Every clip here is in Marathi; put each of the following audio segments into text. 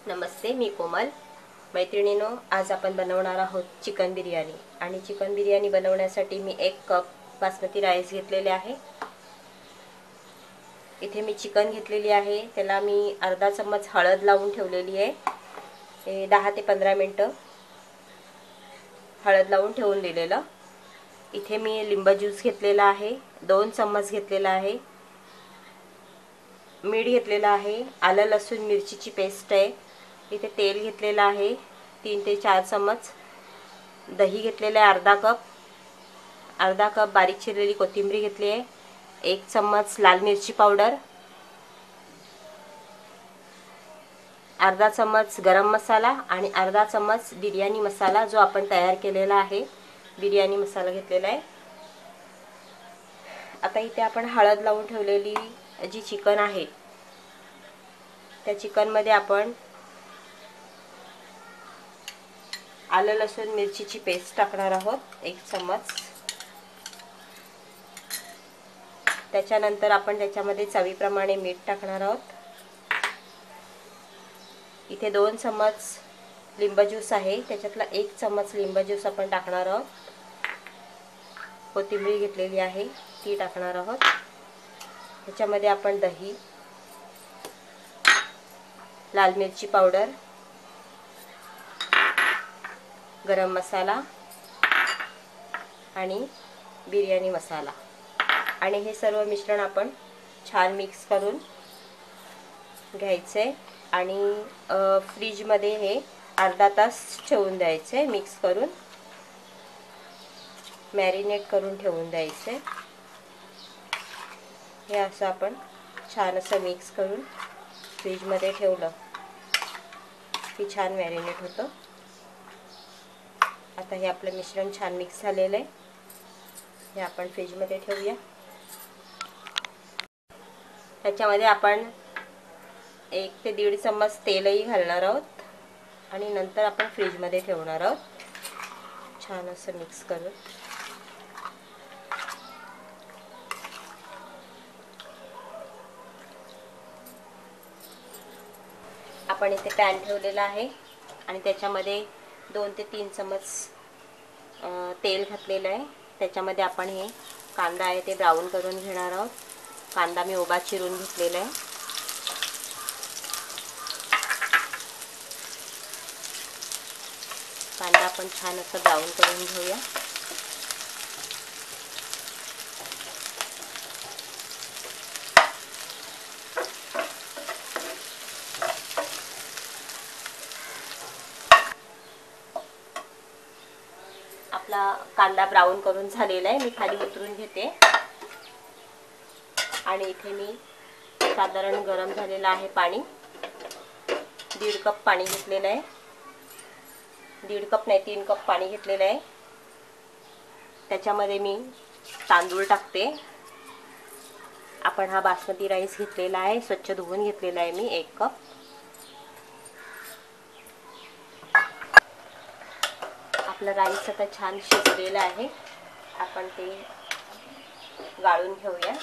नमस्ते, मी कोमल. मैत्रिणींनो, आज आपण बनवणार आहोत चिकन बिर्याणी. आणि चिकन बिर्याणी बनवण्यासाठी मी 1 कप बासमती राईस घेतलेले आहे. इथे मी चिकन घेतलेली आहे. त्याला मी अर्धा चम्मच हळद लावून ठेवलेली आहे. 10 ते 15 मिनिटं हळद लावून ठेवून दिलेलं. इथे मी लिंबू ज्यूस घेतलेला आहे, 2 चम्मच घेतलेला आहे. मीठ घेतलेला आहे. आलं लसूण मिरचीची पेस्ट आहे. इथे तेल घेतलेलं आहे 3 ते 4 चम्मच. दही घेतलेलं आहे अर्धा कप बारीक चिरलेली कोथिंबीर घेतली आहे. 1 चम्मच लाल मिरची पावडर, अर्धा चम्मच गरम मसाला आणि अर्धा चम्मच बिर्याणी मसाला जो आपण तयार केलेला आहे. बिर्याणी मसाला घेतलेला आहे. आता इथे आपण हळद लावून ठेवलेली जी चिकन आहे त्या चिकन मध्ये आपण आलं लसूण मिरचीची पेस्ट टाकणार आहोत 1 चम्मच. त्याच्यानंतर आपण त्याच्यामध्ये चवीप्रमाणे मीठ टाकणार आहोत. इथे 2 चम्मच लिंबू ज्यूस आहे, त्याच्यातला 1 चम्मच लिंबू ज्यूस आपण टाकणार आहोत. कोथिंबीर घेतलेली आहे ती टाकणार आहोत. त्याच्यामध्ये आपण दही, लाल मिरची पावडर, गरम मसाला आणि बिर्याणी मसाला आणि हे सर्व मिश्रण आपण छान मिक्स करून घ्यायचे आणि फ्रीज मध्ये हे अर्धा तास ठेवून द्यायचे. मिक्स करून मॅरिनेट करून ठेवून द्यायचे. हे असं आपण छान असं मिक्स करून फ्रीज मध्ये ठेवलं की छान मॅरिनेट होतं. आता हे आपलं मिश्रण छान मिक्स झालेलं आहे. हे आपण फ्रीज मध्ये ठेवूया. त्याच्यामध्ये आपण 1 ते 1.5 चम्मच तेलही घालणार आहोत आणि नंतर आपण फ्रीज मध्ये ठेवणार आहोत छान असं मिक्स करून. आपण इथे पॅन ठेवलेला आहे आणि त्याच्यामध्ये 2 ते 3 चम्मच तेल घातलेलं आहे. त्याच्यामध्ये आपण हे कांदा आहे ते ब्राऊन करून घेणार आहोत. कांदा मी उभा चिरून घेतलेला आहे. कांदा आपण छान असं ब्राऊन करून घेऊया. आपला कांदा ब्राऊन करून झालेला आहे. मी खाली उतरून घेते आणि इथे मी साधारण गरम झालेलं आहे पाणी, 1.5 कप पाणी घेतलेलं आहे. 1.5 कप नाही 3 कप पाणी घेतलेलं आहे. त्याच्यामध्ये मी तांदूळ टाकते. आपण हा बासमती राईस घेतलेला आहे, स्वच्छ धुवून घेतलेला आहे मी 1 कप. आपला राईस आता छान शिजलेला आहे. आपण ते गाळून घेऊया.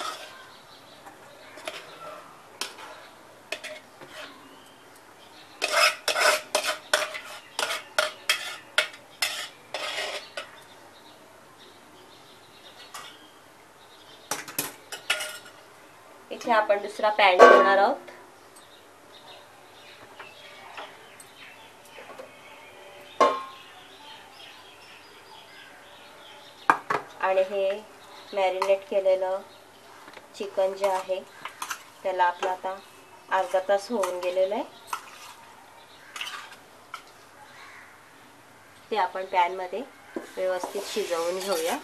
इथे आपण दुसरा पॅन ठेवणार आहोत. आणि हे मॅरिनेट केलेलं चिकन जे आहे त्याला आपला आता अर्धा तास होऊन गेलेला आहे. ते आपण पॅन मध्ये व्यवस्थित शिजवून घेऊया.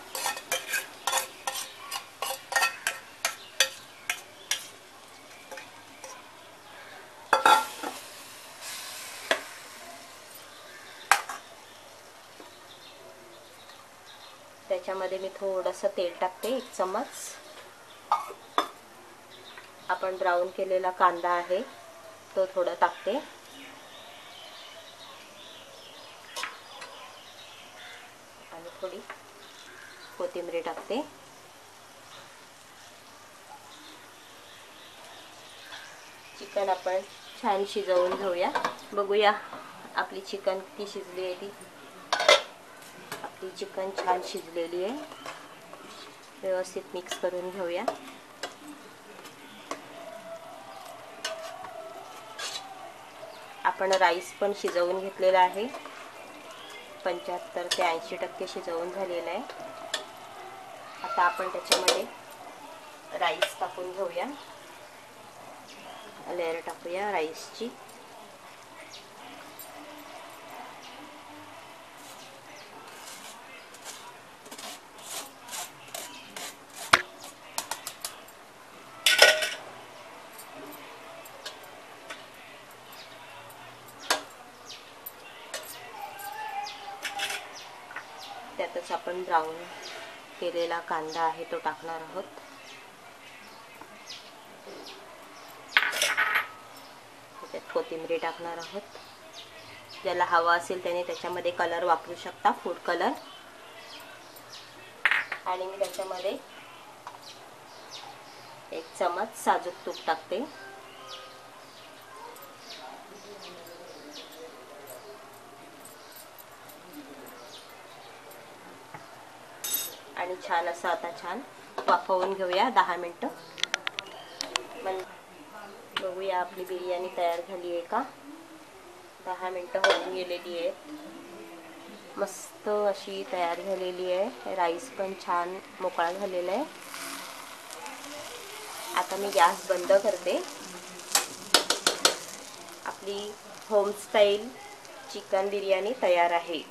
त्याच्यामध्ये मी थोडंसं तेल टाकते 1 चम्मच. आपण ब्राऊन केलेला कांदा आहे तो थोडा टाकते आणि थोडी कोथिंबीर टाकते. चिकन आपण छान शिजवून घेऊया. बघूया आपली चिकन किती शिजली आहे ती. आपली चिकन छान शिजलेली आहे. व्यवस्थित मिक्स करून घेऊया. आपण राईस पण शिजवून घेतलेला आहे. 75 ते 80% शिजवून झालेला आहे. आता आपण त्याच्यामध्ये राईस टाकून घेऊया. लेयर टाकूया राईसची. त्यातच आपण ब्राऊन केलेला कांदा आहे तो टाकणार आहोत. त्यात कोथिंबीर टाकणार आहोत. ज्याला हवा असेल त्याने त्याच्यामध्ये कलर वापरू शकता, फूड कलर. आणि मी त्याच्यामध्ये 1 चमच साजूक तूप टाकते. आणि छान असं आता छान वाफवून घेऊया 10 मिनिटं. बघूया आपली बिर्याणी तयार झाली आहे का. 10 मिनिटं होऊन गेलेली आहेत. मस्त अशी तयार झालेली आहे. राईस पण छान मोकळा झालेला आहे. आता मी गॅस बंद करते. आपली होम स्टाईल चिकन बिर्याणी तयार आहे.